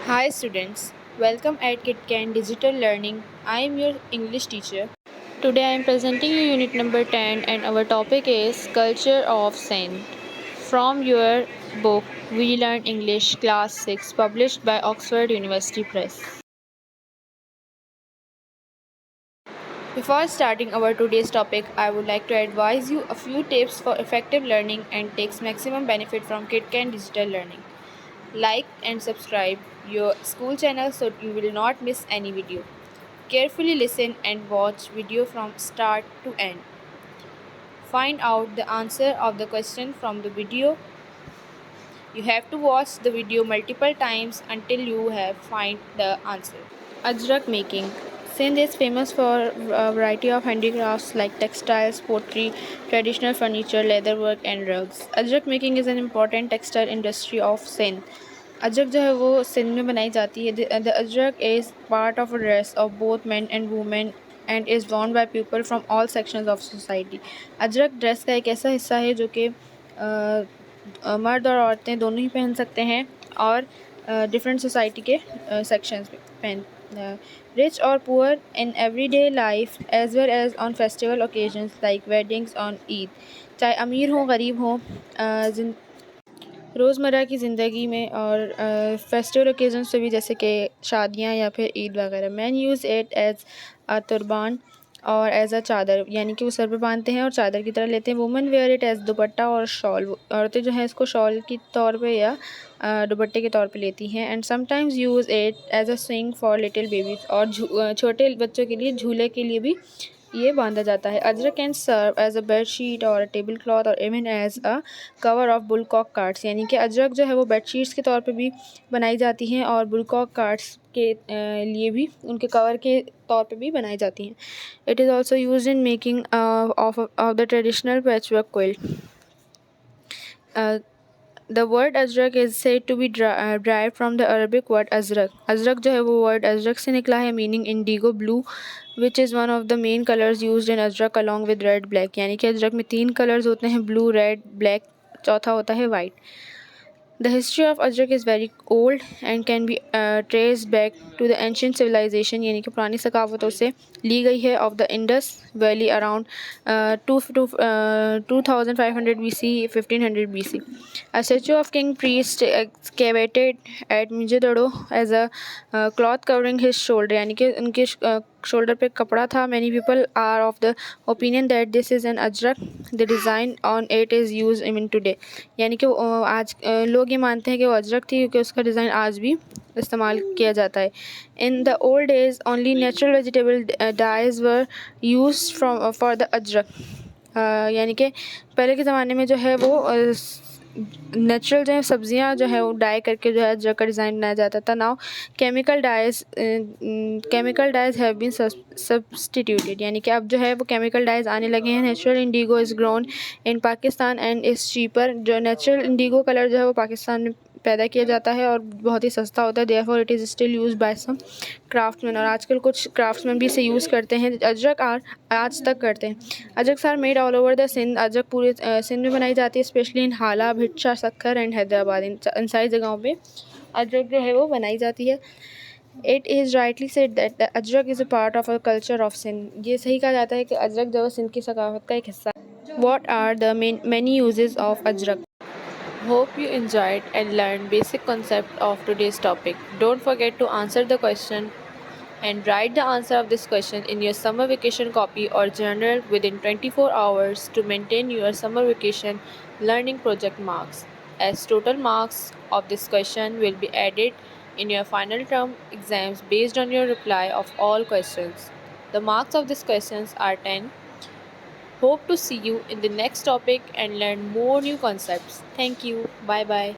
Hi students, welcome at KitCan Digital Learning. I am your English teacher. Today I am presenting you unit number 10 and our topic is Culture of Sindh. From your book We Learn English Class 6 published by Oxford University Press. Before starting our today's topic, I would like to advise you a few tips for effective learning and takes maximum benefit from KitCan Digital Learning. Like and subscribe your school channel so you will not miss any video. Carefully listen and watch video from start to end. Find out the answer of the question from the video. You have to watch the video multiple times until you have find the answer. Ajrak making. Sindh is famous for a variety of handicrafts like textiles, pottery, traditional furniture, leatherwork and rugs. Ajrak making is an important textile industry of Sindh. Ajrak जो है वो सिंध में बनाई जाती है. The Ajrak is part of a dress of both men and women and is worn by people from all sections of society. Ajrak dress का एक ऐसा हिस्सा है जो कि मर्द और औरतें दोनों ही पहन सकते हैं और डिफरेंट सोसाइटी के सेक्शंस में पहन रिच और poor in everyday life as well as on festival occasions like weddings on Eid. चाहे अमीर हों गरीब हों, रोज़मर्रा की ज़िंदगी में और फेस्टिवल ओकेजन्स पे भी, जैसे कि शादियाँ या फिर ईद वगैरह. Man use it as a turban और एज़ अ चादर, यानी कि वो सर पे बांधते हैं और चादर की तरह लेते हैं. Women wear it as dupatta और शॉल. औरतें जो हैं इसको शॉल के तौर पे या दुपट्टे के तौर पे लेती हैं. And sometimes use it as a swing for little babies, और छोटे बच्चों के लिए झूले के लिए भी ये बांधा जाता है. Ajrak can serve as a bed sheet और टेबल क्लॉथ और even as a cover of bullock carts, यानी कि अजरक जो है वो बेड शीट्स के तौर पे भी बनाई जाती हैं और बुलकॉक कार्ड्स के लिए भी उनके कवर के तौर पे भी बनाई जाती हैं. It is also use in making of the traditional patchwork quilt. The word Ajrak is said to be drive from the Arabic word Ajrak. Ajrak जो है वो वर्ड अजरक से निकला है, meaning indigo blue, which is one of the main colours use in Ajrak along with red black. यानी कि अजरक में 3 colours होते हैं, ब्लू, रेड, ब्लैक, चौथा होता है white. The history of Ajrak is very old and can be traced back to the ancient civilization, यानी कि पुरानी सकाफतों से ली गई है, of the Indus Valley around 2500 BC, 1500 BC. A statue of King Priest excavated at Mohenjo-daro as a cloth covering his shoulder, यानी कि उनके shoulder पे कपड़ा था. Many people are of the opinion that this is an Ajrak. The design on it is used even today. यानी कि आज लोग ये मानते हैं कि वो अजरक थी क्योंकि उसका डिज़ाइन आज भी इस्तेमाल किया जाता है. In the old days only natural vegetable dyes were use from for the Ajrak. यानी कि पहले के ज़माने में जो है वो नेचुरल जो है सब्ज़ियाँ जो है वो डाई करके जो है अजरक का डिज़ाइन बनाया जाता था. Now chemical dyes have been substituted, यानी कि अब जो है वो केमिकल डाइज आने लगे हैं. Natural Indigo is grown in Pakistan and is cheaper. जो नेचुरल इंडिगो कलर जो है वो पाकिस्तान में पैदा किया जाता है और बहुत ही सस्ता होता है. Therefore it is still use by some craftsman, और आजकल कुछ क्राफ्ट्समैन भी इसे यूज़ करते हैं. अजरक आज तक करते हैं. Ajrak are made all over the Sindh. Ajrak पूरे सिंध में बनाई जाती है, specially in Hala, Bhitta, Sukkur and Hyderabad. इन सारी जगहों पे अजरक जो है वो बनाई जाती है. It is rightly said that the Ajrak is a part of a culture of Sindh. ये सही कहा जाता है कि अजरक जो है सिंध की सकाफत का एक हिस्सा है. What are the many uses of Ajrak? Hope you enjoyed and learned basic concept of today's topic. Don't forget to answer the question and write the answer of this question in your summer vacation copy or journal within 24 hours to maintain your summer vacation learning project marks, as total marks of this question will be added in your final term exams based on your reply of all questions. The marks of these questions are 10. Hope to see you in the next topic and learn more new concepts. Thank you. Bye bye.